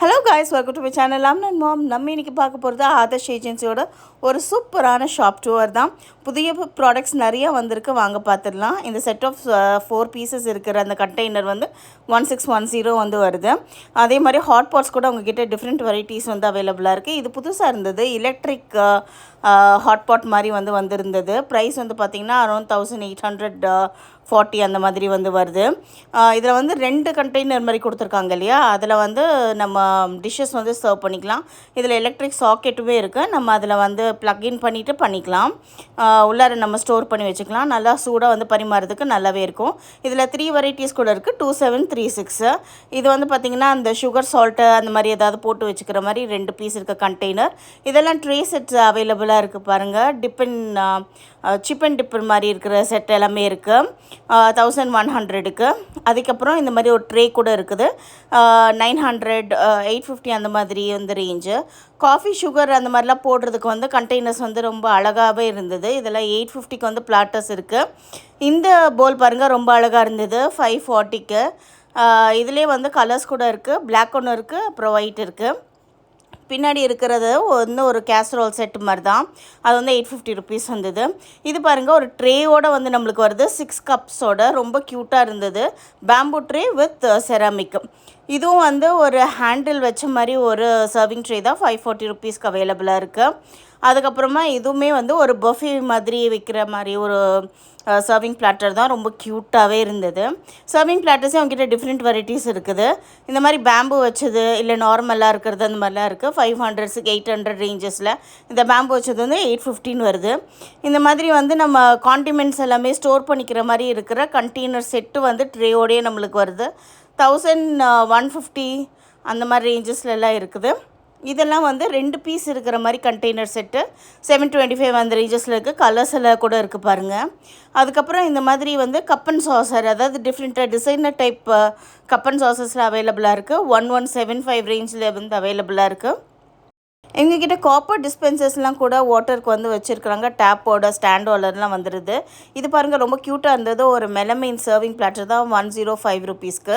Hello guys, welcome to my channel. And ma'am நம்ம இன்றைக்கி பார்க்க போகிறது ஆதர்ஷ் ஏஜென்சியோட ஒரு சூப்பரான ஷாப் டூர் தான். புதிய ப்ராடக்ட்ஸ் நிறைய வந்திருக்கு, வாங்க பார்த்துடலாம். இந்த செட் ஆஃப் 4 பீசஸ் இருக்கிற அந்த கண்டெய்னர் வந்து 1610 வந்து வருது. அதே மாதிரி ஹாட் பாட்ஸ் கூட உங்ககிட்ட டிஃப்ரெண்ட் வெரைட்டிஸ் வந்து அவைலபிளாக இருக்குது. இது புதுசாக இருந்தது, எலக்ட்ரிக் ஹாட் பாட் மாதிரி வந்து வந்திருந்தது. ப்ரைஸ் வந்து பார்த்திங்கன்னா அரௌண்ட் 1840 அந்த மாதிரி வந்து வருது. இதில் வந்து 2 கண்டெய்னர் மாதிரி கொடுத்துருக்காங்க இல்லையா, அதில் வந்து நம்ம டிஷ்ஷஸ் வந்து சர்வ் பண்ணிக்கலாம். இதில் எலக்ட்ரிக் சாக்கெட்டுமே இருக்குது, நம்ம அதில் வந்து ப்ளக்இன் பண்ணிவிட்டு பண்ணிக்கலாம். உள்ளார நம்ம ஸ்டோர் பண்ணி வச்சுக்கலாம். நல்லா சூடாக வந்து பரிமாறதுக்கு நல்லாவே இருக்கும். இதில் 3 வெரைட்டிஸ் கூட இருக்குது, 2736. இது வந்து பார்த்திங்கன்னா அந்த சுகர் சால்ட்டு அந்த மாதிரி ஏதாவது போட்டு வச்சுக்கிற மாதிரி 2 பீஸ் இருக்க கண்டெய்னர். இதெல்லாம் ட்ரே செட்ஸ் அவைலபிளாக இருக்குது பாருங்கள். சிப் அண்ட் டிப்பர் மாதிரி இருக்கிற செட் எல்லாமே இருக்குது 1100க்கு. அதுக்கப்புறம் இந்த மாதிரி ஒரு ட்ரே கூட இருக்குது 900, 850 அந்த மாதிரி வந்து ரேஞ்சு. காஃபி சுகர் அந்த மாதிரிலாம் போடுறதுக்கு வந்து கண்டெய்னர்ஸ் வந்து ரொம்ப அழகாகவே இருந்தது. இதெல்லாம் 850க்கு வந்து பிளாட்டர்ஸ் இருக்குது. இந்த போல் பாருங்கள், ரொம்ப அழகாக இருந்தது 540க்கு. இதிலே வந்து கலர்ஸ் கூட இருக்குது, பிளாக் ஒன்று இருக்குது, அப்புறம் ஒயிட் இருக்குது. பின்னாடி இருக்கிறது வந்து ஒரு கேஸ்ரோல் செட் மாதிரி தான், அது வந்து 850 ருபீஸ் வந்தது. இது பாருங்கள், ஒரு ட்ரேயோடு வந்து நம்மளுக்கு வருது, 6 கப்ஸோட. ரொம்ப க்யூட்டாக இருந்தது. Bamboo tray with ceramic. இதுவும் வந்து ஒரு ஹேண்டில் வச்ச மாதிரி ஒரு சர்விங் ட்ரே தான், 540 ருபீஸ்க்கு அவைலபிளாக இருக்குது. அதுக்கப்புறமா இதுவுமே வந்து ஒரு பஃபே மாதிரி வைக்கிற மாதிரி ஒரு சர்விங் பிளாட்டர் தான், ரொம்ப க்யூட்டாகவே இருந்தது. சர்விங் பிளாட்டர்ஸே அவங்ககிட்ட டிஃப்ரெண்ட் வெரைட்டிஸ் இருக்குது. இந்த மாதிரி பேம்பு வச்சது, இல்லை நார்மலாக இருக்கிறது, அந்த மாதிரிலாம் இருக்குது. 500, 800 ரேஞ்சஸில். இந்த பேம்பு வச்சது வந்து 815 வருது. இந்த மாதிரி வந்து நம்ம காண்டிமெண்ட்ஸ் எல்லாமே ஸ்டோர் பண்ணிக்கிற மாதிரி இருக்கிற கண்டெய்னர் செட்டு வந்து ட்ரேயோடையே நம்மளுக்கு வருது. 1150 அந்த மாதிரி ரேஞ்சஸ்லாம் இருக்குது. இதெல்லாம் வந்து 2 பீஸ் இருக்கிற மாதிரி கண்டெய்னர் செட்டு 725 அந்த ரேஞ்சஸில் இருக்குது. கலர்ஸ் எல்லாம் கூட இருக்குது பாருங்கள். அதுக்கப்புறம் இந்த மாதிரி வந்து கப் அண்ட் சாசர், அதாவது டிஃப்ரெண்ட்டாக டிசைனர் டைப் கப் அண்ட் சாசர்ஸில் அவைலபிளாக இருக்குது. 1175 ரேஞ்சில் வந்து அவைலபிளாக இருக்குது. எங்ககிட்ட காப்பர் டிஸ்பென்சர்ஸ்லாம் கூட வாட்டருக்கு வந்து வச்சுருக்குறாங்க, டேப்போட ஸ்டாண்ட் ஹோல்டர்லாம் வந்துடுது. இது பாருங்கள், ரொம்ப க்யூட்டாக இருந்தது. ஒரு மெலமைன் சர்விங் பிளாட்டர் தான், 105 ருபீஸ்க்கு.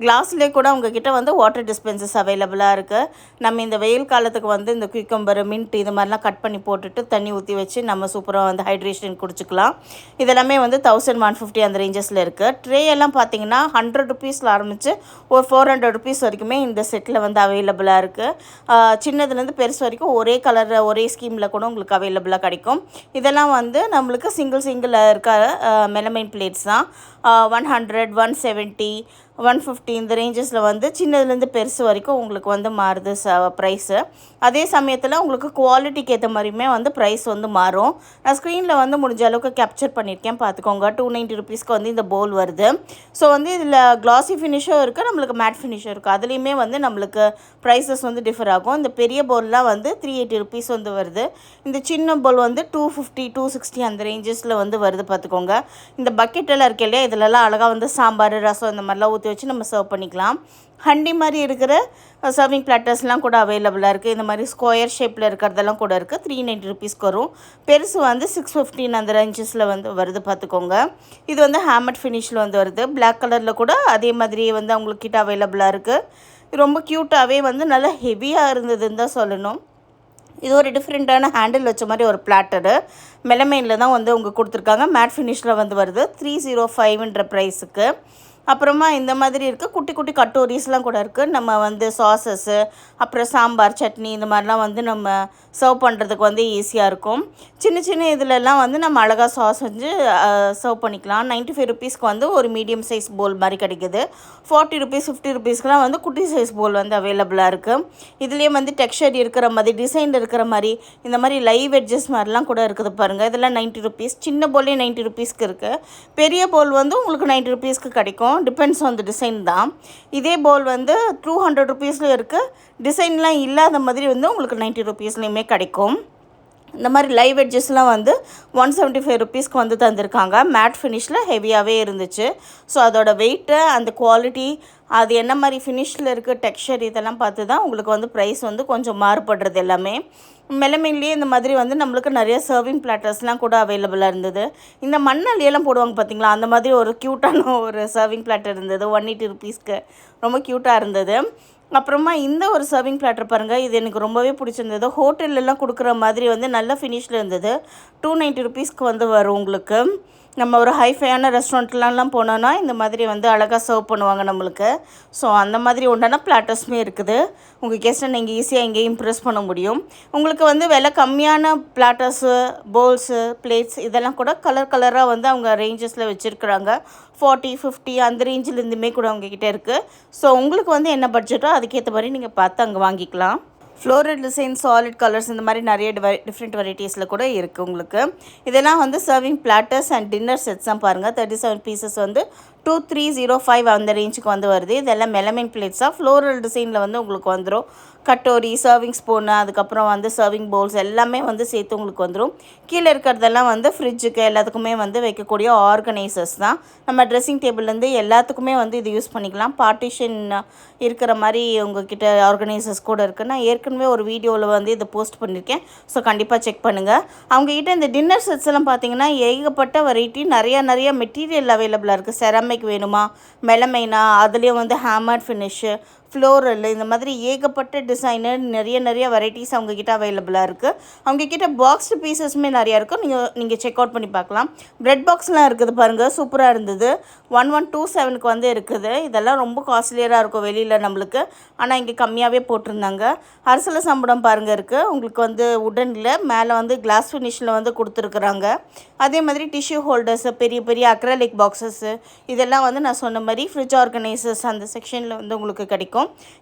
கிளாஸ்லேயே கூட உங்ககிட்ட வந்து வாட்டர் டிஸ்பென்சர்ஸ் அவைலபிளாக இருக்குது. நம்ம இந்த வெயில் காலத்துக்கு வந்து இந்த குயிக்கம்பர், மின்ட் இது மாதிரிலாம் கட் பண்ணி போட்டுட்டு தண்ணி ஊற்றி வச்சு நம்ம சூப்பராக வந்து ஹைட்ரேஷன் குடிச்சிக்கலாம். இதெல்லாமே வந்து 1150 அந்த ரேஞ்சஸில் இருக்குது. ட்ரே எல்லாம் பார்த்தீங்கன்னா 100 ருபீஸில் ஆரம்பித்து ஒரு 400 ருபீஸ் வரைக்குமே இந்த செட்டில் வந்து அவைலபிளாக இருக்குது. சின்னதுலேருந்து பெருசு வரைக்கும் ஒரே கலரில் ஒரே ஸ்கீமில் கூட உங்களுக்கு அவைலபிளாக கிடைக்கும். இதெல்லாம் வந்து நம்மளுக்கு சிங்கிள் இருக்க மெலமைன் பிளேட்ஸ் தான். 100, 170, 150 இந்த ரேஞ்சஸில் வந்து சின்னதுலேருந்து பெருசு வரைக்கும் உங்களுக்கு வந்து மாறுது ப்ரைஸு. அதே சமயத்தில் உங்களுக்கு குவாலிட்டிக்கு ஏற்ற மாதிரியுமே வந்து ப்ரைஸ் வந்து மாறும். நான் ஸ்க்ரீனில் வந்து முடிஞ்ச அளவுக்கு கேப்சர் பண்ணியிருக்கேன், பார்த்துக்கோங்க. 290 ருபீஸ்க்கு வந்து இந்த போல் வருது. ஸோ வந்து இதில் கிளாஸி ஃபினிஷும் இருக்குது, நம்மளுக்கு மேட் ஃபினிஷும் இருக்குது. அதுலேயுமே வந்து நம்மளுக்கு ப்ரைஸஸ் வந்து டிஃபர் ஆகும். இந்த பெரிய போல்லாம் வந்து 380 ருபீஸ் வந்து வருது. இந்த சின்ன போல் வந்து 250, 260 அந்த ரேஞ்சஸில் வந்து வருது, பார்த்துக்கோங்க. இந்த பக்கெட்டெல்லாம் இருக்கு இல்லையா, இதிலெல்லாம் அழகாக வந்து சாம்பார், ரசம் இந்த மாதிரிலாம் ஊற்றி வச்சு நம்ம சர்வ் பண்ணிக்கலாம். ஹண்டி மாதிரி இருக்கிற சர்விங் பிளாட்டர்ஸ்லாம் கூட அவைலபிளாக இருக்குது. இந்த மாதிரி ஸ்கொயர் ஷேப்பில் இருக்கிறதெல்லாம் கூட இருக்குது. 390 ருபீஸ்க்கு வரும். பெருசு வந்து 615 அந்த ரேஞ்சஸில் வந்து வருது, பார்த்துக்கோங்க. இது வந்து ஹேமட் ஃபினிஷில் வந்து வருது. பிளாக் கலரில் கூட அதே மாதிரியே வந்து அவங்கக்கிட்ட அவைலபிளாக இருக்குது. ரொம்ப க்யூட்டாகவே வந்து நல்லா ஹெவியாக இருந்ததுன்னு தான் சொல்லணும். இது ஒரு டிஃப்ரெண்ட்டான ஹேண்டில் வச்ச மாதிரி ஒரு பிளாட்டரு மெலமைனில் தான் வந்து அவங்க கொடுத்துருக்காங்க. மேட் ஃபினிஷில் வந்து வருது 305ன்ற ப்ரைஸுக்கு. அப்புறமா இந்த மாதிரி இருக்குது, குட்டி குட்டி கட்டோரிஸ்லாம் கூட இருக்குது. நம்ம வந்து சாஸஸ்ஸு, அப்புறம் சாம்பார், சட்னி இந்த மாதிரிலாம் வந்து நம்ம சர்வ் பண்ணுறதுக்கு வந்து ஈஸியாக இருக்கும். சின்ன சின்ன இதிலெல்லாம் வந்து நம்ம அழகாக சாஸ் செஞ்சு சர்வ் பண்ணிக்கலாம். 95 ருபீஸ்க்கு வந்து ஒரு மீடியம் சைஸ் போல் மாதிரி கிடைக்குது. 40 ருபீஸ், 50 ருபீஸ்க்குலாம் வந்து குட்டி சைஸ் போல் வந்து அவைலபிளாக இருக்குது. இதுலேயே வந்து டெக்ஸ்சர் இருக்கிற மாதிரி, டிசைன் இருக்கிற மாதிரி, இந்த மாதிரி லைவ் எட்ஜஸ் மாதிரிலாம் கூட இருக்குது பாருங்கள். இதெல்லாம் 90 ருபீஸ். சின்ன போலே 90 ருபீஸ்க்கு இருக்குது. பெரிய போல் வந்து உங்களுக்கு 90 ருபீஸ்க்கு கிடைக்கும். டிபெண்ட்ஸ் ஆன் த டிசைன் தான். இதே போல் வந்து 200 ருபீஸில் இருக்குது. டிசைன்லாம் இல்லாத மாதிரி வந்து உங்களுக்கு 90 ருபீஸ்லேயுமே கிடைக்கும். இந்த மாதிரி லைவ் எட்ஜஸ்லாம் வந்து 175 ருபீஸ்க்கு வந்து தந்திருக்காங்க. மேட் ஃபினிஷில் ஹெவியாகவே இருந்துச்சு. ஸோ அதோட வெயிட்டு, அந்த குவாலிட்டி, அது என்ன மாதிரி ஃபினிஷில் இருக்குது, டெக்ஸ்சர், இதெல்லாம் பார்த்து தான் உங்களுக்கு வந்து ப்ரைஸ் வந்து கொஞ்சம் மாறுபடுறது எல்லாமே. மெலமைன்லேயே இந்த மாதிரி வந்து நம்மளுக்கு நிறைய சர்விங் பிளாட்டர்ஸ்லாம் கூட அவைலபிளாக இருந்தது. இந்த மண்ணாலியெல்லாம் போடுவாங்க பார்த்தீங்களா, அந்த மாதிரி ஒரு க்யூட்டான ஒரு சர்விங் பிளாட்டர் இருந்தது 180 ருபீஸ்க்கு. ரொம்ப க்யூட்டாக இருந்தது. அப்புறமா இந்த ஒரு சர்விங் பிளாட்டர் பாருங்கள், இது எனக்கு ரொம்பவே பிடிச்சிருந்தது. ஹோட்டல்லலாம் கொடுக்குற மாதிரி வந்து நல்ல ஃபினிஷில் இருந்தது. 290 ருபீஸ்க்கு வந்து வரும் உங்களுக்கு. நம்ம ஒரு ஹைஃபையான ரெஸ்டாரண்ட்லலாம் போனோன்னா இந்த மாதிரி வந்து அழகாக சர்வ் பண்ணுவாங்க நம்மளுக்கு. ஸோ அந்த மாதிரி உண்டான பிளாட்டர்ஸுமே இருக்குது. உங்கள் கெஸ்ட்டை நீங்கள் ஈஸியாக இங்கேயும் இம்ப்ரெஸ் பண்ண முடியும். உங்களுக்கு வந்து விலை கம்மியான பிளாட்டர்ஸு, பவுல்ஸு, பிளேட்ஸ் இதெல்லாம் கூட கலர் கலராக வந்து அவங்க ரேஞ்சஸில் வச்சுருக்குறாங்க. 40, 50 அந்த ரேஞ்சிலேருந்துமே கூட உங்ககிட்ட இருக்குது. ஸோ உங்களுக்கு வந்து என்ன பட்ஜெட்டோ அதுக்கேற்ற மாதிரி நீங்கள் பார்த்து அங்கே வாங்கிக்கலாம். ஃப்ளோரல் டிசைன், சாலிட் கலர்ஸ் இந்த மாதிரி நிறைய டிஃப்ரெண்ட் வெரைட்டிஸில் கூட இருக்குது உங்களுக்கு. இதெல்லாம் வந்து serving platters and dinner sets தான் பாருங்கள். 37 பீசஸ் வந்து 2305 அந்த ரேஞ்சுக்கு வந்து வருது. இதெல்லாம் மெலமைன் பிளேட்ஸாக ஃப்ளோரல் டிசைனில் வந்து உங்களுக்கு வந்துடும். கட்டோரி, சர்விங் ஸ்பூனு, அதுக்கப்புறம் வந்து சர்விங் பவுல்ஸ் எல்லாமே வந்து சேர்த்து உங்களுக்கு வந்துடும். கீழே இருக்கிறதெல்லாம் வந்து ஃப்ரிட்ஜுக்கு எல்லாத்துக்குமே வந்து வைக்கக்கூடிய ஆர்கனைசர்ஸ் தான். நம்ம ட்ரெஸ்ஸிங் டேபிள்லேருந்து எல்லாத்துக்குமே வந்து இது யூஸ் பண்ணிக்கலாம். பார்ட்டிஷன் இருக்கிற மாதிரி உங்ககிட்ட ஆர்கனைசர்ஸ் கூட இருக்குது. நான் ஏற்கனவே ஒரு வீடியோவில் வந்து இதை போஸ்ட் பண்ணியிருக்கேன். ஸோ கண்டிப்பாக செக் பண்ணுங்கள். அவங்ககிட்ட இந்த டின்னர் செட்ஸ் எல்லாம் பார்த்தீங்கன்னா ஏகப்பட்ட வெரைட்டி நிறைய மெட்டீரியல் அவைலபிளாக இருக்குது. செராமிக் வேணுமா, மெலமைனா, அதுலேயும் வந்து ஹேமர்ட் ஃபினிஷு, ஃப்ளோரல் இந்த மாதிரி ஏகப்பட்ட டிசைனு நிறைய வெரைட்டிஸ் அவங்கக்கிட்ட அவைலபிளாக இருக்குது. அவங்கக்கிட்ட பாக்ஸ்டு பீசஸுமே நிறையா இருக்கும். நீங்கள் செக் அவுட் பண்ணி பார்க்கலாம். ப்ரெட் பாக்ஸ்லாம் இருக்குது பாருங்கள், சூப்பராக இருந்தது. 1127க்கு வந்து இருக்குது. இதெல்லாம் ரொம்ப காஸ்ட்லியராக இருக்கும் வெளியில் நம்மளுக்கு, ஆனால் இங்கே கம்மியாகவே போட்டிருந்தாங்க. அரசல சம்படம் பாருங்கள் இருக்குது உங்களுக்கு வந்து உடனில் மேலே வந்து கிளாஸ் ஃபினிஷில் வந்து கொடுத்துருக்குறாங்க. அதே மாதிரி டிஷ்யூ ஹோல்டர்ஸு, பெரிய அக்ரலிக் பாக்ஸஸ்ஸு இதெல்லாம் வந்து நான் சொன்ன மாதிரி ஃப்ரிட்ஜ் ஆர்கனைசர்ஸ் அந்த செக்ஷனில் வந்து உங்களுக்கு கிடைக்கும்.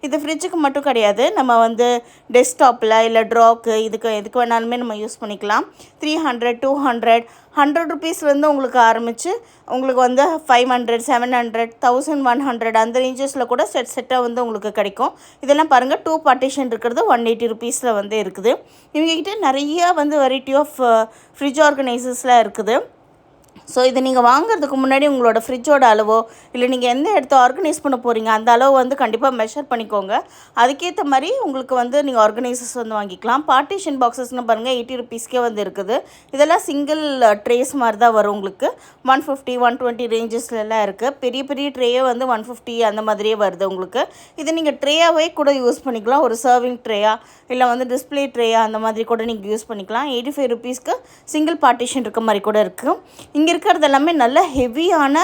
இது ஃப்ரிட்ஜுக்கு மட்டும் கிடையாது, நம்ம வந்து டெஸ்க்டாப்பில் இல்லை ட்ராக்கு எதுக்கு வேணாலுமே நம்ம யூஸ் பண்ணிக்கலாம். 300, 200, 100 ருபீஸ்லேருந்து உங்களுக்கு ஆரம்பித்து உங்களுக்கு வந்து 500, 700, 1100 அந்த ரேஞ்சஸில் கூட செட்டாக வந்து உங்களுக்கு கிடைக்கும். இதெல்லாம் பாருங்கள், 2 பார்ட்டிஷன் இருக்கிறது 180 ருபீஸில் வந்து இருக்குது. இவங்ககிட்ட நிறையா வந்து வெரைட்டி ஆஃப் ஃப்ரிட்ஜ் ஆர்கனைசர்ஸ்லாம் இருக்குது. ஸோ இது நீங்கள் வாங்குறதுக்கு முன்னாடி உங்களோட ஃப்ரிட்ஜோட அளவோ இல்லை நீங்கள் எந்த இடத்த ஆர்கனைஸ் பண்ண போகிறீங்க அந்த அளவு வந்து கண்டிப்பாக மெஷர் பண்ணிக்கோங்க. அதுக்கேற்ற மாதிரி உங்களுக்கு வந்து நீங்கள் ஆர்கனைசர்ஸ் வந்து வாங்கிக்கலாம். பார்ட்டிஷன் பாக்ஸஸ்னு பாருங்கள் 80 ருபீஸ்க்கே வந்து இருக்குது. இதெல்லாம் சிங்கிள் ட்ரேஸ் மாதிரி தான் வரும் உங்களுக்கு. 150, 120 ரேஞ்சஸ்லாம் இருக்குது. பெரிய ட்ரேயே வந்து 150 அந்த மாதிரியே வருது உங்களுக்கு. இது நீங்கள் ட்ரேயாகவே கூட யூஸ் பண்ணிக்கலாம். ஒரு சர்விங் ட்ரேயா இல்லை வந்து டிஸ்பிளே ட்ரேயா அந்த மாதிரி கூட நீங்கள் யூஸ் பண்ணிக்கலாம். 85 ருபீஸ்க்கு சிங்கிள் பார்ட்டிஷன் இருக்க மாதிரி கூட இருக்குது. இங்கே இருக்கிறது எல்லாமே நல்ல ஹெவியான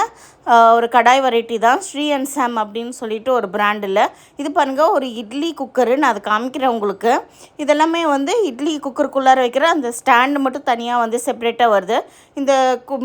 ஒரு கடாய் வெரைட்டி தான். ஸ்ரீ அண்ட் சாம் அப்படின்னு சொல்லிட்டு ஒரு பிராண்டில். இது பாருங்கள், ஒரு இட்லி குக்கரு. நான் அதை காமிக்கிறேன் உங்களுக்கு. இதெல்லாமே வந்து இட்லி குக்கருக்குள்ளார வைக்கிற அந்த ஸ்டாண்டு மட்டும் தனியாக வந்து செப்பரேட்டாக வருது. இந்த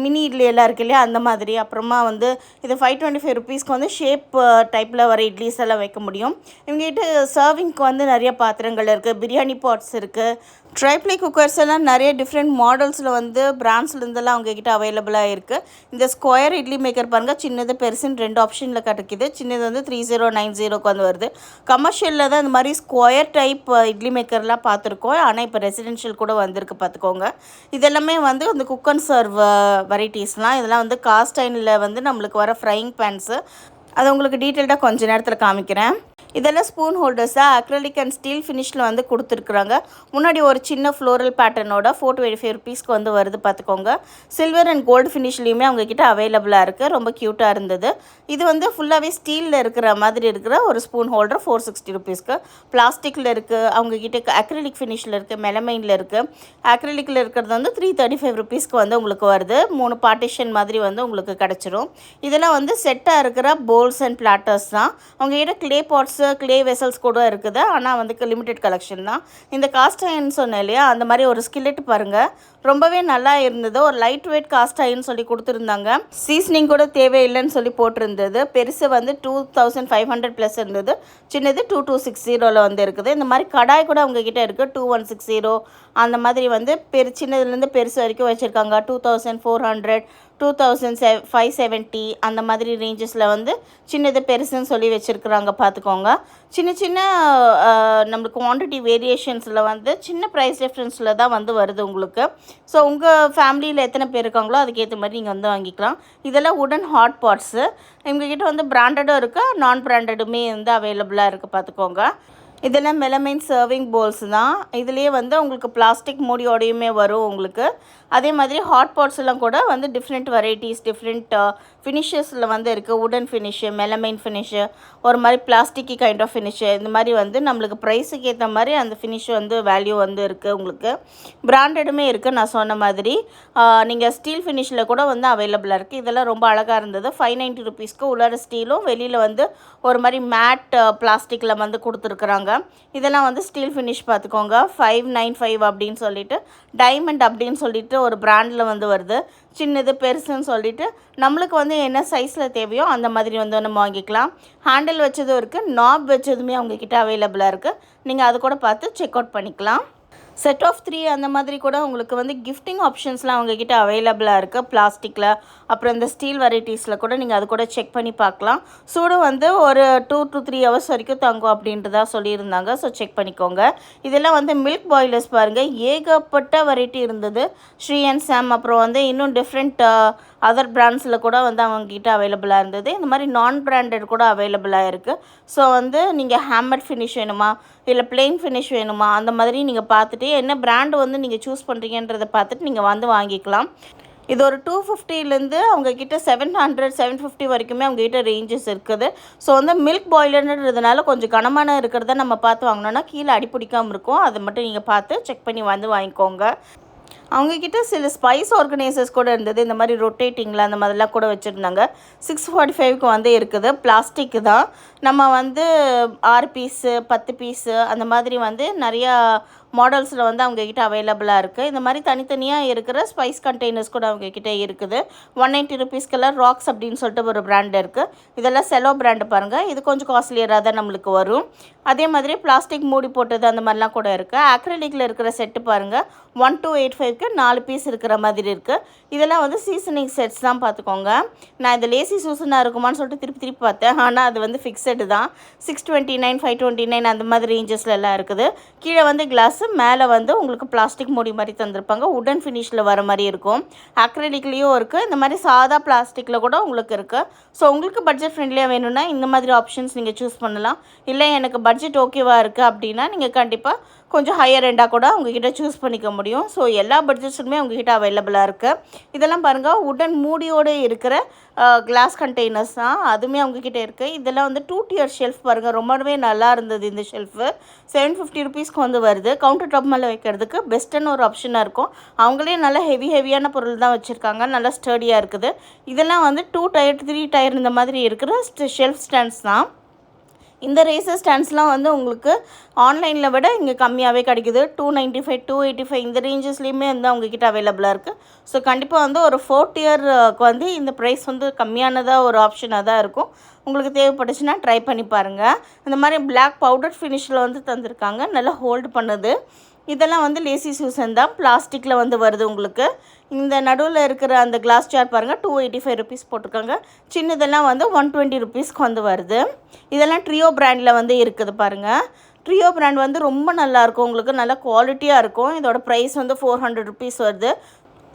மினி இட்லி எல்லாம் இருக்கு இல்லையா அந்த மாதிரி. அப்புறமா வந்து இது 525 ருபீஸ்க்கு வந்து ஷேப் டைப்பில் வர இட்லிஸ் எல்லாம் வைக்க முடியும். இவங்ககிட்ட சர்விங்க்கு வந்து நிறைய பாத்திரங்கள் இருக்குது. பிரியாணி பாட்ஸ் இருக்குது. ட்ரைப்ளை குக்கர்ஸ் எல்லாம் நிறைய டிஃப்ரெண்ட் மாடல்ஸில் வந்து பிராண்ட்ஸ்லேருந்தெல்லாம் அவங்கக்கிட்ட அவைலபிளாக இருக்குது. இந்த ஸ்கொயர் இட்லி மேக்கர் பாருங்கள், சின்னது பெருசுன்னு 2 ஆப்ஷனில் கிடைக்கிது. சின்னது வந்து 3090க்கு வந்து வருது. கமர்ஷியலில் தான் இந்த மாதிரி ஸ்கொயர் டைப் இட்லி மேக்கர்லாம் பார்த்துருக்கோம். ஆனால் இப்போ ரெசிடென்ஷியல் கூட வந்திருக்கு பார்த்துக்கோங்க. இதெல்லாமே வந்து இந்த குக் அண்ட் சர்வ் வெரைட்டிஸ்லாம். இதெல்லாம் வந்து காஸ்ட் அயனில் வந்து நம்மளுக்கு வர ஃப்ரைங் பேன்ஸு. அது உங்களுக்கு டீட்டெயில்டாக கொஞ்சம் நேரத்தில் காமிக்கிறேன். இதெல்லாம் ஸ்பூன் ஹோல்டர்ஸாக அக்ரலிக் அண்ட் ஸ்டீல் ஃபினிஷில் வந்து கொடுத்துருக்குறாங்க. முன்னாடி ஒரு சின்ன ஃப்ளோரல் பேட்டர்னோட 425 ருபீஸ்க்கு வந்து வருது பார்த்துக்கோங்க. சில்வர் அண்ட் கோல்டு ஃபினிஷ்லேயுமே அவங்கக்கிட்ட அவைலபிளாக இருக்குது. ரொம்ப க்யூட்டாக இருந்தது. இது வந்து ஃபுல்லாகவே ஸ்டீலில் இருக்கிற மாதிரி இருக்கிற ஒரு ஸ்பூன் ஹோல்டர் 460 ருபீஸ்க்கு. பிளாஸ்டிக்கில் இருக்குது, அவங்கக்கிட்ட அக்ரலிக் ஃபினிஷில் இருக்குது, மெலமைனில் இருக்குது. அக்ரலிக்கில் இருக்கிறது வந்து 335 ருபீஸ்க்கு வந்து உங்களுக்கு வருது. 3 பார்ட்டிஷன் மாதிரி வந்து உங்களுக்கு கிடச்சிரும். இதெல்லாம் வந்து செட்டாக இருக்கிற பவுல்ஸ் அண்ட் பிளாட்டர்ஸ் தான். அவங்ககிட்ட க்ளே பாட்ஸ், க்ளே வெசல்ஸ் கூட இருக்குது. ஆனால் வந்து லிமிடெட் கலெக்ஷன் தான். இந்த காஸ்ட் அயன் சொன்னேன் இல்லையா, அந்த மாதிரி ஒரு ஸ்கில்லெட் பாருங்கள், ரொம்பவே நல்லா இருந்தது. ஒரு லைட் வெயிட் காஸ்ட் அயன் சொல்லி கொடுத்துருந்தாங்க. சீசனிங் கூட தேவையில்லைன்னு சொல்லி போட்டிருந்தது. பெருசு வந்து 2500 ப்ளஸ் இருந்தது. சின்னது 2260 வந்து இருக்குது. இந்த மாதிரி கடாய் கூட அவங்கக்கிட்ட இருக்குது. 2160 அந்த மாதிரி வந்து சின்னதுலேருந்து பெருசு வரைக்கும் வச்சுருக்காங்க. 2400, 2570 அந்த மாதிரி ரேஞ்சஸில் வந்து சின்னது பெருசுன்னு சொல்லி வச்சுருக்குறாங்க பார்த்துக்கோங்க. சின்ன நம்மளுக்கு குவான்டிட்டி வேரியேஷன்ஸில் வந்து சின்ன ப்ரைஸ் டிஃப்ரென்ஸில் தான் வந்து வருது உங்களுக்கு. ஸோ உங்கள் ஃபேமிலியில் எத்தனை பேர் இருக்காங்களோ அதுக்கேற்ற மாதிரி நீங்கள் வந்து வாங்கிக்கலாம். இதெல்லாம் உடன் ஹாட் பாட்ஸு. எங்ககிட்ட வந்து பிராண்டடும் இருக்குது, நான் பிராண்டடுமே வந்து அவைலபிளாக இருக்குது பார்த்துக்கோங்க. இதெல்லாம் மெலமைன் சர்விங் பவுல்ஸ் தான். இதுலேயே வந்து உங்களுக்கு பிளாஸ்டிக் மூடியோடையுமே வரும் உங்களுக்கு. அதே மாதிரி ஹாட் பாட்ஸ்லாம் கூட வந்து டிஃப்ரெண்ட் வெரைட்டிஸ், டிஃப்ரெண்ட் ஃபினிஷஸில் வந்து இருக்குது. உடன் ஃபினிஷு, மெலமைன் ஃபினிஷு, ஒரு மாதிரி பிளாஸ்டிக்கி கைண்ட் ஆஃப் ஃபினிஷு, இந்த மாதிரி வந்து நம்மளுக்கு ப்ரைஸுக்கு ஏற்ற மாதிரி அந்த ஃபினிஷ் வந்து வேல்யூ வந்து இருக்குது உங்களுக்கு. பிராண்டடுமே இருக்குது நான் சொன்ன மாதிரி. நீங்கள் ஸ்டீல் ஃபினிஷில் கூட வந்து அவைலபிளாக இருக்குது. இதெல்லாம் ரொம்ப அழகாக இருந்தது. 590 ருபீஸ்க்கு உள்ளார ஸ்டீலும் வெளியில் வந்து ஒரு மாதிரி மேட் பிளாஸ்டிக்கில் வந்து கொடுத்துருக்குறாங்க. இதெல்லாம் வந்து ஸ்டீல் ஃபினிஷ் பார்த்துக்கோங்க. 595 அப்படின்னு சொல்லிட்டு டைமண்ட் அப்படின்னு சொல்லிட்டு ஒரு பிராண்டில் வந்து வருது. சின்னது பெருசுன்னு சொல்லிட்டு நம்மளுக்கு வந்து என்ன சைஸில் தேவையோ அந்த மாதிரி வந்து நம்ம வாங்கிக்கலாம். ஹேண்டில் வச்சதும் இருக்குது, நாப் வச்சதுமே அவங்கக்கிட்ட அவைலபிளாக இருக்குது. நீங்கள் அது கூட பார்த்து செக் அவுட் பண்ணிக்கலாம். செட் ஆஃப் 3 அந்த மாதிரி கூட உங்களுக்கு வந்து கிஃப்டிங் ஆப்ஷன்ஸ்லாம் அவங்கக்கிட்ட அவைலபிளாக இருக்குது பிளாஸ்டிக்கில். அப்புறம் இந்த ஸ்டீல் வெரைட்டிஸில் கூட நீங்கள் அது கூட செக் பண்ணி பார்க்கலாம். சூடு வந்து ஒரு 2 to 3 hours வரைக்கும் தங்கும் அப்படின்றதா சொல்லியிருந்தாங்க. ஸோ செக் பண்ணிக்கோங்க. இதெல்லாம் வந்து மில்க் பாய்லர்ஸ் பாருங்கள், ஏகப்பட்ட வெரைட்டி இருந்தது. ஸ்ரீ அண்ட் சாம், அப்புறம் வந்து இன்னும் டிஃப்ரெண்ட் அதர் பிராண்ட்ஸில் கூட வந்து அவங்கக்கிட்ட அவைலபிளாக இருந்தது. இந்த மாதிரி நான் பிராண்டட் கூட அவைலபிளாக இருக்குது. ஸோ வந்து நீங்கள் ஹேமர் ஃபினிஷ் வேணுமா இல்லை பிளெயின் ஃபினிஷ் வேணுமா அந்த மாதிரி நீங்கள் பார்த்துட்டு என்ன பிராண்டு வந்து நீங்கள் சூஸ் பண்ணுறீங்கன்றதை பார்த்துட்டு நீங்கள் வந்து வாங்கிக்கலாம். இது ஒரு 250லேருந்து அவங்கக்கிட்ட 700, 750 வரைக்குமே அவங்கக்கிட்ட ரேஞ்சஸ் இருக்குது. ஸோ வந்து மில்க் பாய்லர்ன்றதுனால கொஞ்சம் கனமான இருக்கிறத நம்ம பார்த்து வாங்கினோன்னா கீழே அடிப்பிடிக்காமல் இருக்கும். அதை மட்டும் நீங்கள் பார்த்து செக் பண்ணி வந்து வாங்கிக்கோங்க. அவங்கக்கிட்ட சில ஸ்பைஸ் ஆர்கனைசர்ஸ் கூட இருந்தது. இந்த மாதிரி ரொட்டேட்டிங்கில் அந்த மாதிரிலாம் கூட வச்சுருந்தாங்க. 645க்கு வந்து இருக்குது. பிளாஸ்டிக்கு தான். நம்ம வந்து 6 பீஸு 10 பீஸு அந்த மாதிரி வந்து நிறையா மாடல்ஸில் வந்து அவங்கக்கிட்ட அவைலபிளாக இருக்குது. இந்த மாதிரி தனித்தனியாக இருக்கிற ஸ்பைஸ் கண்டெய்னர்ஸ் கூட அவங்கக்கிட்ட இருக்குது. 190 ருபீஸ்க்கெல்லாம் ராக்ஸ் அப்படின்னு சொல்லிட்டு ஒரு பிராண்ட் இருக்குது. இதெல்லாம் செலோ பிராண்டு பாருங்கள். இது கொஞ்சம் காஸ்ட்லியராக தான் நம்மளுக்கு வரும். அதே மாதிரி பிளாஸ்டிக் மூடி போட்டது அந்த மாதிரிலாம் கூட இருக்குது. அக்ரிலிக்கில் இருக்கிற செட்டு பாருங்கள், 1285க்கு 4 பீஸ் இருக்கிற மாதிரி இருக்குது. இதெல்லாம் வந்து சீசனிங் செட்ஸ் தான் பார்த்துக்கோங்க. நான் இந்த லேசி சூசனாக இருக்குமான்னு சொல்லிட்டு திருப்பி பார்த்தேன். ஆனால் அது வந்து ஃபிக்ஸடு தான். 629, 529 அந்த மாதிரி ரேஞ்சஸில் எல்லாம் இருக்குது. கீழே வந்து கிளாஸ், மேலே வந்து உங்களுக்கு பிளாஸ்டிக் மூடி மாதிரி தந்திருப்பாங்க. உடன் ஃபினிஷில் வர மாதிரி இருக்கும். அக்ரிலிக்லேயும் இருக்குது. இந்த மாதிரி சாதா பிளாஸ்டிக்கில் கூட உங்களுக்கு இருக்குது. ஸோ உங்களுக்கு பட்ஜெட் ஃப்ரெண்ட்லியாக வேணும்னா இந்த மாதிரி ஆப்ஷன்ஸ் நீங்கள் சூஸ் பண்ணலாம். இல்லை எனக்கு பட்ஜெட் ஓகேவாக இருக்குது அப்படின்னா நீங்கள் கண்டிப்பாக கொஞ்சம் ஹையர் எண்டாக கூட உங்ககிட்ட சூஸ் பண்ணிக்க முடியும். ஸோ எல்லா பட்ஜெட்ஸுமே உங்ககிட்ட அவைலபிளாக இருக்குது. இதெல்லாம் பாருங்கள், உடன் மூடியோடு இருக்கிற கிளாஸ் கண்டெய்னர்ஸ் தான். அதுவுமே அவங்கக்கிட்ட இருக்குது. இதெல்லாம் வந்து 2 tier ஷெல்ஃப் பாருங்கள், ரொம்பவே நல்லா இருந்தது. இந்த ஷெல்ஃபு 750 ருபீஸ்க்கு வந்து வருது. கவுண்டர் டாப் மேலே வைக்கிறதுக்கு பெஸ்ட்டான ஒரு ஆப்ஷனாக இருக்கும். அவங்களே நல்லா ஹெவியான பொருள் தான் வச்சுருக்காங்க. நல்லா ஸ்டடியாக இருக்குது. இதெல்லாம் வந்து 2 tier 3 tier இந்த மாதிரி இருக்கிற ஷெல்ஃப் ஸ்டாண்ட்ஸ் தான். இந்த ரேசர் ஸ்டாண்ட்ஸ்லாம் வந்து உங்களுக்கு ஆன்லைனில் விட இங்கே கம்மியாகவே கிடைக்குது. 295, 285 இந்த ரேஞ்சஸ்லேயுமே வந்து அவங்கக்கிட்ட அவைலபிளாக இருக்குது. ஸோ கண்டிப்பாக வந்து ஒரு 4 tier-க்கு வந்து இந்த ப்ரைஸ் வந்து கம்மியானதாக ஒரு ஆப்ஷனாக தான் இருக்கும். உங்களுக்கு தேவைப்பட்டுச்சுன்னா ட்ரை பண்ணி பாருங்கள். இந்த மாதிரி பிளாக் பவுடர் ஃபினிஷில் வந்து தந்திருக்காங்க. நல்லா ஹோல்டு பண்ணுது. இதெல்லாம் வந்து லேசி சூசன் தான். பிளாஸ்டிக்கில் வந்து வருது உங்களுக்கு. இந்த நடுவில் இருக்கிற அந்த கிளாஸ் ஜார் பாருங்கள், 285 ருபீஸ் போட்டிருக்காங்க. சின்னதெல்லாம் வந்து 120 ருபீஸ்க்கு வந்து வருது. இதெல்லாம் ட்ரியோ பிராண்டில் வந்து இருக்குது பாருங்கள். ட்ரியோ பிராண்ட் வந்து ரொம்ப நல்லாயிருக்கும். உங்களுக்கு நல்லா குவாலிட்டியாக இருக்கும். இதோட ப்ரைஸ் வந்து 400 ருபீஸ் வருது.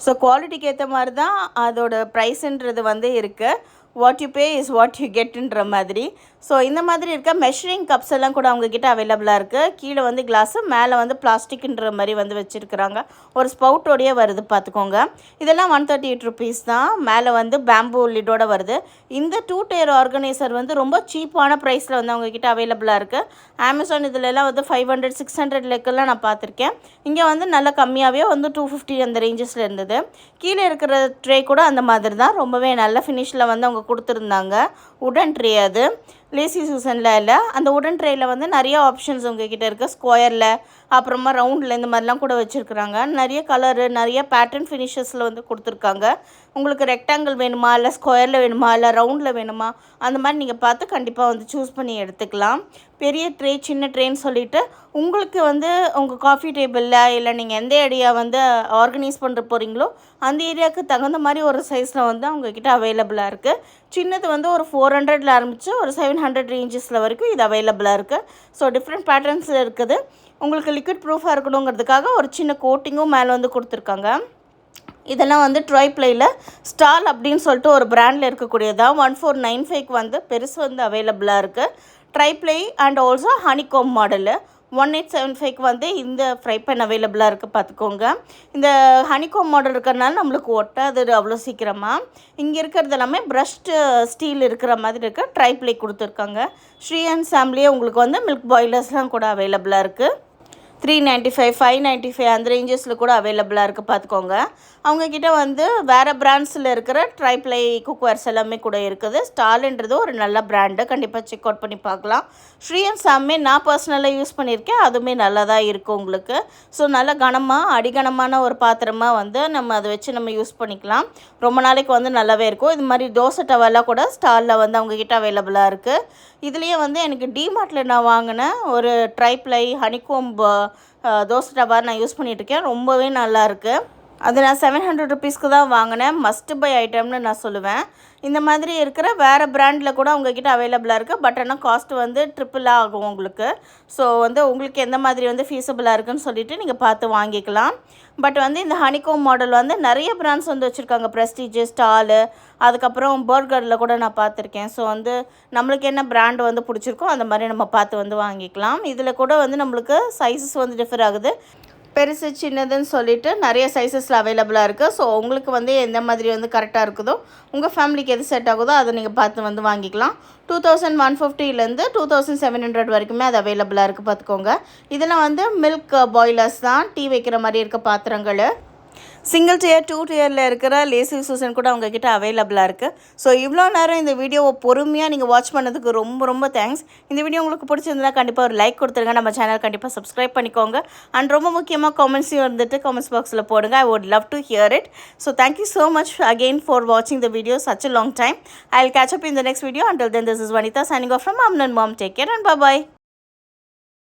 ஸோ குவாலிட்டிக்கு ஏற்ற மாதிரி தான் அதோட ப்ரைஸுன்றது வந்து இருக்குது. What you pay is what you கெட்டுன்ற மாதிரி. ஸோ இந்த மாதிரி இருக்க மெஷரிங் கப்ஸ் எல்லாம் கூட அவங்கக்கிட்ட அவைலபிளாக இருக்குது. கீழே வந்து கிளாஸு, மேலே வந்து பிளாஸ்டிக்ன்ற மாதிரி வந்து வச்சுருக்குறாங்க. ஒரு ஸ்பவுட்டோடையே வருது பார்த்துக்கோங்க. இதெல்லாம் 138 ருபீஸ் தான். மேலே வந்து பேம்பூ லிட்டோட வருது. இந்த 2 tier ஆர்கனைசர் வந்து ரொம்ப சீப்பான ப்ரைஸில் வந்து அவங்கக்கிட்ட அவைலபிளாக இருக்குது. அமேசான் இதிலெல்லாம் வந்து 500, 600 லெக்கெல்லாம் நான் பார்த்துருக்கேன். இங்கே வந்து நல்லா கம்மியாகவே வந்து 250 அந்த ரேஞ்சஸில் இருந்தது. கீழே இருக்கிற ட்ரே கூட அந்த மாதிரி தான். ரொம்பவே நல்ல ஃபினிஷில் வந்து அவங்க கொடுத்துருந்தாங்க. உடன் ட்ரே அது. லேசி சூசனில் இல்லை. அந்த உடன் ட்ரேயில் வந்து நிறைய ஆப்ஷன்ஸ் உங்ககிட்ட இருக்குது. ஸ்கொயரில், அப்புறமா ரவுண்டில் இந்த மாதிரிலாம் கூட வச்சுருக்குறாங்க. நிறைய கலரு, நிறைய பேட்டர்ன் ஃபினிஷஸில் வந்து கொடுத்துருக்காங்க. உங்களுக்கு ரெக்டாங்கிள் வேணுமா, இல்லை ஸ்கொயரில் வேணுமா, இல்லை ரவுண்டில் வேணுமா, அந்த மாதிரி நீங்கள் பார்த்து கண்டிப்பாக வந்து சூஸ் பண்ணி எடுத்துக்கலாம். பெரிய ட்ரே, சின்ன ட்ரேன்னு சொல்லிவிட்டு உங்களுக்கு வந்து உங்கள் காஃபி டேபிளில் இல்லை நீங்கள் எந்த ஏரியா வந்து ஆர்கனைஸ் பண்ணுற போகிறீங்களோ அந்த ஏரியாவுக்கு தகுந்த மாதிரி ஒரு சைஸில் வந்து அவங்கக்கிட்ட அவைலபிளாக இருக்குது. சின்னது வந்து ஒரு 400ல் ஆரம்பித்து ஒரு 700 ரேஞ்சஸில் வரைக்கும் இது அவைலபிளாக இருக்குது. ஸோ டிஃப்ரெண்ட் பேட்டர்ன்ஸில் இருக்குது. உங்களுக்கு லிக்விட் ப்ரூஃபாக இருக்கணுங்கிறதுக்காக ஒரு சின்ன கோட்டிங்கும் மேலே வந்து கொடுத்துருக்காங்க. இதெல்லாம் வந்து ட்ரைப்ளையில் ஸ்டால் அப்படின்னு சொல்லிட்டு ஒரு பிராண்டில் இருக்கக்கூடியதான். 1495க்கு வந்து பெருசு வந்து அவைலபிளாக இருக்குது. Dry ply and also honeycomb model 1875க்கு வந்து இந்த ஃப்ரை பேன் அவைலபிளாக இருக்குது பார்த்துக்கோங்க. இந்த ஹனிகோம் மாடல் இருக்கிறதுனால நம்மளுக்கு ஒட்டாது அவ்வளோ சீக்கிரமாக. இங்கே இருக்கிறது எல்லாமே ப்ரஷ்டு ஸ்டீல் இருக்கிற மாதிரி இருக்குது. ட்ரை ப்ளை கொடுத்துருக்காங்க. ஸ்ரீ அண்ட் சாம்லியே உங்களுக்கு வந்து மில்க் பாய்லர்ஸ்லாம் கூட அவைலபிளாக இருக்குது. 395 595 அந்த ரேஞ்சஸில் கூட அவைலபிளாக இருக்குது பார்த்துக்கோங்க. அவங்கக்கிட்ட வந்து வேறு பிராண்ட்ஸில் இருக்கிற ட்ரைப்ளை குக்வேர்ஸ் எல்லாமே கூட இருக்குது. ஸ்டாலுன்றது ஒரு நல்ல பிராண்டு, கண்டிப்பாக செக் அவுட் பண்ணி பார்க்கலாம். ஸ்ரீ அண்ட் சாமே நான் பர்சனலாக யூஸ் பண்ணியிருக்கேன், அதுவுமே நல்லா தான் இருக்குது உங்களுக்கு. ஸோ நல்ல கனமாக அடிகனமான ஒரு பாத்திரமாக வந்து நம்ம அதை வச்சு நம்ம யூஸ் பண்ணிக்கலாம். ரொம்ப நாளைக்கு வந்து நல்லாவே இருக்கும். இது மாதிரி தோசை டவெல்லாம் கூட ஸ்டாலில் வந்து அவங்கக்கிட்ட அவைலபிளாக இருக்குது. இதுலேயே வந்து எனக்கு டிமார்ட்டில் நான் வாங்கின ஒரு ட்ரைப்ளை ஹனிகோம்பு தோசை டவா நான் யூஸ் பண்ணிகிட்ருக்கேன். ரொம்பவே நல்லாயிருக்கு. அது நான் 700 ருபீஸ்க்கு தான் வாங்கினேன். மஸ்ட் பை ஐட்டம்னு நான் சொல்லுவேன். இந்த மாதிரி இருக்கிற வேறு பிராண்டில் கூட உங்கள்கிட்ட அவைலபிளாக இருக்குது. பட் ஆனால் காஸ்ட்டு வந்து ட்ரிப்பிளாக ஆகும் உங்களுக்கு. ஸோ வந்து உங்களுக்கு எந்த மாதிரி வந்து ஃபீஸபிளாக இருக்குதுன்னு சொல்லிவிட்டு நீங்கள் பார்த்து வாங்கிக்கலாம். பட் வந்து இந்த ஹனிகோம் மாடல் வந்து நிறைய பிராண்ட்ஸ் வந்து வச்சுருக்காங்க. ப்ரெஸ்டீஜ், ஸ்டாலு, அதுக்கப்புறம் பர்கரில் கூட நான் பார்த்துருக்கேன். ஸோ வந்து நம்மளுக்கு என்ன பிராண்டு வந்து பிடிச்சிருக்கோ அந்த மாதிரி நம்ம பார்த்து வந்து வாங்கிக்கலாம். இதில் கூட வந்து நம்மளுக்கு சைஸஸ் வந்து டிஃபர் ஆகுது. பெருசு சின்னதுன்னு சொல்லிட்டு நிறைய சைஸஸில் அவைலபிளாக இருக்குது. ஸோ உங்களுக்கு வந்து எந்த மாதிரி வந்து கரெக்டாக இருக்குதோ, உங்கள் ஃபேமிலிக்கு எது செட் ஆகுதோ அதை நீங்கள் பார்த்து வந்து வாங்கிக்கலாம். 2150லேருந்து 2700 வரைக்குமே அது அவைலபிளாக இருக்குது பார்த்துக்கோங்க. இதெல்லாம் வந்து மில்க் பாய்லர்ஸ் தான், டீ வைக்கிற மாதிரி இருக்க பாத்திரங்கள். சிங்கிள் டியர் 2 டியரில் இருக்கிற லேசி சூசன் கூட அவங்கக்கிட்ட அவைலபிளாக இருக்குது. ஸோ இவ்வளோ நேரம் இந்த வீடியோவை பொறுமையாக நீங்கள் வாட்ச் பண்ணதுக்கு ரொம்ப ரொம்ப தேங்க்ஸ். இந்த வீடியோ உங்களுக்கு பிடிச்சிருந்தா கண்டிப்பாக ஒரு லைக் கொடுத்துருங்க. நம்ம சேனல் கண்டிப்பாக சப்ஸ்கிரைப் பண்ணிக்கோங்க. அண்ட் ரொம்ப முக்கியமாக காமெண்ட்ஸையும் வந்துட்டு காமெண்ட்ஸ் பாக்ஸில் போடுங்க. I would love to hear it. So thank you so much again for வாட்சிங் the video such a long time. I'll catch up in the next video. Until then, this is Vanitha signing off from Mom and Mom. Take care and bye-bye.